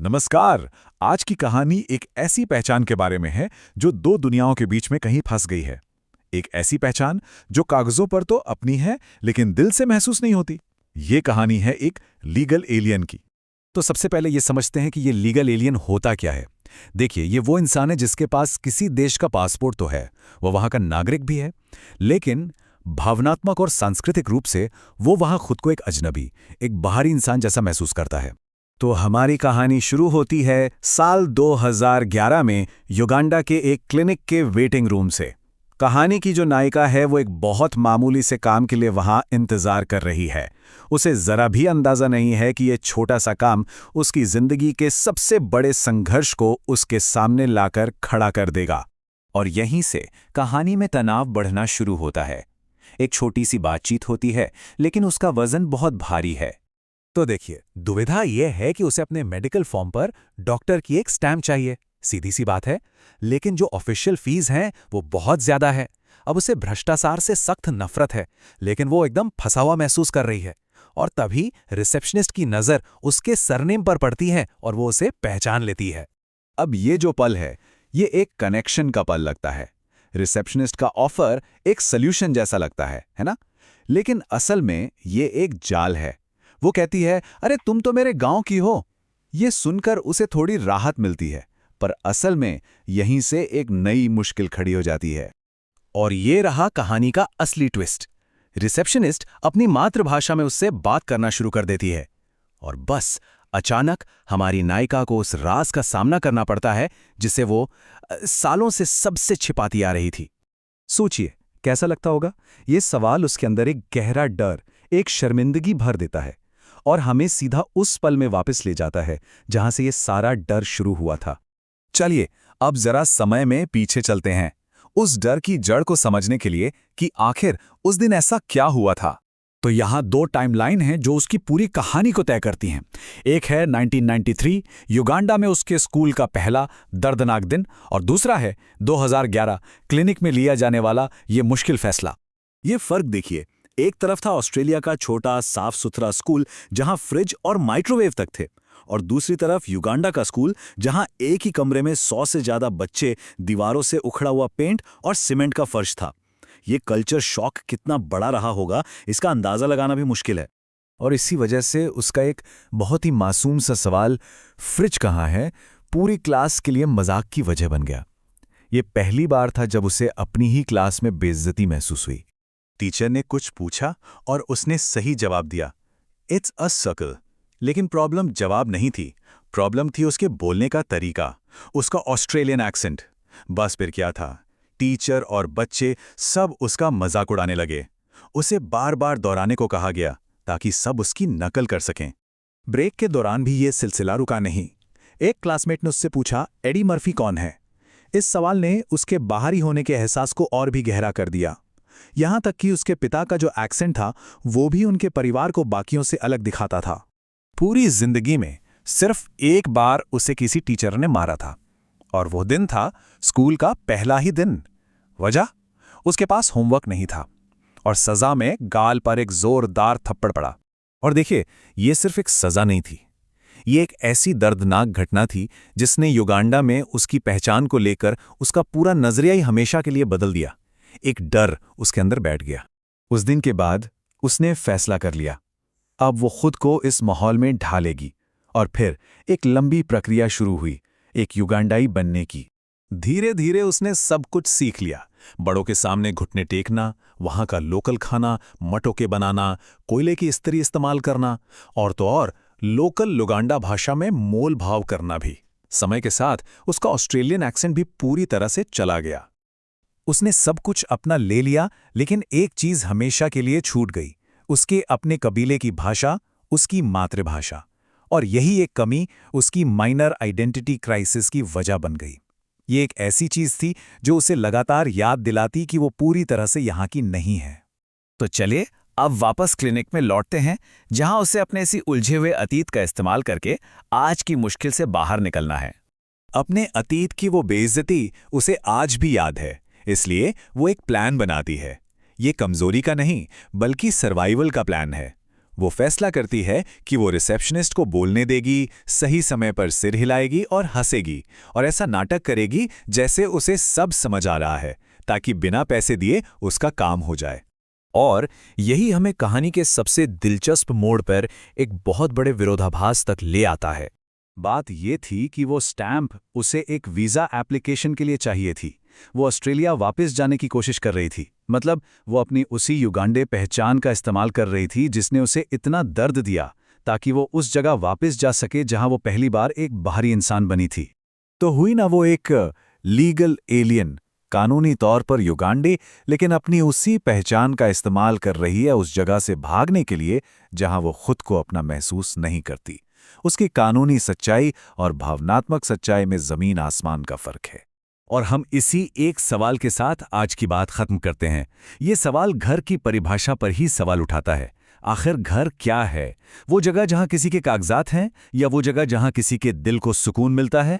नमस्कार। आज की कहानी एक ऐसी पहचान के बारे में है जो दो दुनियाओं के बीच में कहीं फंस गई है। एक ऐसी पहचान जो कागजों पर तो अपनी है लेकिन दिल से महसूस नहीं होती। ये कहानी है एक लीगल एलियन की। तो सबसे पहले ये समझते हैं कि ये लीगल एलियन होता क्या है। देखिए, ये वो इंसान है जिसके पास किसी देश का पासपोर्ट तो है, वो वहाँ का नागरिक भी है, लेकिन भावनात्मक और सांस्कृतिक रूप से वो वहाँ खुद को एक अजनबी, एक बाहरी इंसान जैसा महसूस करता है। तो हमारी कहानी शुरू होती है साल 2011 में युगांडा के एक क्लिनिक के वेटिंग रूम से। कहानी की जो नायिका है वो एक बहुत मामूली से काम के लिए वहां इंतजार कर रही है। उसे जरा भी अंदाजा नहीं है कि ये छोटा सा काम उसकी जिंदगी के सबसे बड़े संघर्ष को उसके सामने लाकर खड़ा कर देगा। और यहीं से कहानी में तनाव बढ़ना शुरू होता है। एक छोटी सी बातचीत होती है, लेकिन उसका वजन बहुत भारी है। तो देखिए, दुविधा यह है कि उसे अपने मेडिकल फॉर्म पर डॉक्टर की एक स्टैम्प चाहिए। सीधी सी बात है, लेकिन जो ऑफिशियल फीस हैं वो बहुत ज्यादा है। अब उसे भ्रष्टाचार से सख्त नफरत है, लेकिन वो एकदम फंसा हुआ महसूस कर रही है। और तभी रिसेप्शनिस्ट की नज़र उसके सरनेम पर पड़ती है और वो उसे पहचान लेती है। अब ये जो पल है, ये एक कनेक्शन का पल लगता है। रिसेप्शनिस्ट का ऑफर एक सल्यूशन जैसा लगता है ना? लेकिन असल में ये एक जाल है। वो कहती है, अरे तुम तो मेरे गांव की हो। ये सुनकर उसे थोड़ी राहत मिलती है, पर असल में यहीं से एक नई मुश्किल खड़ी हो जाती है। और ये रहा कहानी का असली ट्विस्ट। रिसेप्शनिस्ट अपनी मातृभाषा में उससे बात करना शुरू कर देती है, और बस अचानक हमारी नायिका को उस राज का सामना करना पड़ता है जिसे वो सालों से सबसे छिपाती आ रही थी। सोचिए, कैसा लगता होगा? ये सवाल उसके अंदर एक गहरा डर, एक शर्मिंदगी भर देता है और हमें सीधा उस पल में वापस ले जाता है जहां से ये सारा डर शुरू हुआ था। चलिए, अब जरा समय में पीछे चलते हैं, उस डर की जड़ को समझने के लिए कि आखिर उस दिन ऐसा क्या हुआ था। तो यहाँ दो टाइमलाइन हैं जो उसकी पूरी कहानी को तय करती हैं। एक है 1993, युगांडा में उसके स्कूल का पहला दर्दनाक दिन, और दूसरा है 2011, क्लिनिक में लिया जाने वाला ये मुश्किल फैसला। ये फर्क देखिए, एक तरफ था ऑस्ट्रेलिया का छोटा साफ सुथरा स्कूल जहां फ्रिज और माइक्रोवेव तक थे, और दूसरी तरफ युगांडा का स्कूल जहां एक ही कमरे में 100 से ज्यादा बच्चे, दीवारों से उखड़ा हुआ पेंट और सीमेंट का फर्श था। ये कल्चर शॉक कितना बड़ा रहा होगा, इसका अंदाजा लगाना भी मुश्किल है। और इसी वजह से उसका एक बहुत ही मासूम सा सवाल, फ्रिज कहाँ है, पूरी क्लास के लिए मजाक की वजह बन गया। ये पहली बार था जब उसे अपनी ही क्लास में बेइज्जती महसूस हुई। टीचर ने कुछ पूछा और उसने सही जवाब दिया, इट्स अ सर्कल। लेकिन प्रॉब्लम जवाब नहीं थी, प्रॉब्लम थी उसके बोलने का तरीका, उसका ऑस्ट्रेलियन एक्सेंट। बस फिर क्या था, टीचर और बच्चे सब उसका मजाक उड़ाने लगे। उसे बार बार दोहराने को कहा गया ताकि सब उसकी नकल कर सकें। ब्रेक के दौरान भी ये सिलसिला रुका नहीं। एक क्लासमेट ने उससे पूछा, एडी मर्फी कौन है? इस सवाल ने उसके बाहरी होने के एहसास को और भी गहरा कर दिया। यहां तक कि उसके पिता का जो एक्सेंट था वो भी उनके परिवार को बाकियों से अलग दिखाता था। पूरी जिंदगी में सिर्फ एक बार उसे किसी टीचर ने मारा था, और वो दिन था स्कूल का पहला ही दिन। वजह, उसके पास होमवर्क नहीं था, और सजा में गाल पर एक जोरदार थप्पड़ पड़ा। और देखिए, ये सिर्फ एक सजा नहीं थी, ये एक ऐसी दर्दनाक घटना थी जिसने युगांडा में उसकी पहचान को लेकर उसका पूरा नजरिया ही हमेशा के लिए बदल दिया। एक डर उसके अंदर बैठ गया। उस दिन के बाद उसने फैसला कर लिया, अब वो खुद को इस माहौल में ढालेगी। और फिर एक लंबी प्रक्रिया शुरू हुई, एक युगांडाई बनने की। धीरे धीरे उसने सब कुछ सीख लिया, बड़ों के सामने घुटने टेकना, वहां का लोकल खाना, मटोके बनाना, कोयले की इस्त्री इस्तेमाल करना, और तो और लोकल लुगांडा भाषा में मोल भाव करना भी। समय के साथ उसका ऑस्ट्रेलियन एक्सेंट भी पूरी तरह से चला गया। उसने सब कुछ अपना ले लिया, लेकिन एक चीज हमेशा के लिए छूट गई, उसके अपने कबीले की भाषा, उसकी मातृभाषा। और यही एक कमी उसकी माइनर आइडेंटिटी क्राइसिस की वजह बन गई। ये एक ऐसी चीज थी जो उसे लगातार याद दिलाती कि वो पूरी तरह से यहाँ की नहीं है। तो चलिए, अब वापस क्लिनिक में लौटते हैं, जहां उसे अपने इसी उलझे हुए अतीत का इस्तेमाल करके आज की मुश्किल से बाहर निकलना है। अपने अतीत की वो बेइज्जती उसे आज भी याद है, इसलिए वो एक प्लान बनाती है। ये कमजोरी का नहीं, बल्कि सर्वाइवल का प्लान है। वो फैसला करती है कि वो रिसेप्शनिस्ट को बोलने देगी, सही समय पर सिर हिलाएगी और हंसेगी, और ऐसा नाटक करेगी जैसे उसे सब समझ आ रहा है, ताकि बिना पैसे दिए उसका काम हो जाए। और यही हमें कहानी के सबसे दिलचस्प मोड़ पर एक बहुत बड़े विरोधाभास तक ले आता है। बात ये थी कि वो स्टैम्प उसे एक वीज़ा एप्लीकेशन के लिए चाहिए थी। वो ऑस्ट्रेलिया वापस जाने की कोशिश कर रही थी। मतलब वो अपनी उसी युगांडे पहचान का इस्तेमाल कर रही थी जिसने उसे इतना दर्द दिया, ताकि वो उस जगह वापस जा सके जहां वो पहली बार एक बाहरी इंसान बनी थी। तो हुई ना वो एक लीगल एलियन, कानूनी तौर पर युगांडे, लेकिन अपनी उसी पहचान का इस्तेमाल कर रही है उस जगह से भागने के लिए जहां वो खुद को अपना महसूस नहीं करती। उसकी कानूनी सच्चाई और भावनात्मक सच्चाई में जमीन आसमान का फर्क है। और हम इसी एक सवाल के साथ आज की बात खत्म करते हैं। ये सवाल घर की परिभाषा पर ही सवाल उठाता है। आखिर घर क्या है? वो जगह जहां किसी के कागजात हैं, या वो जगह जहां किसी के दिल को सुकून मिलता है?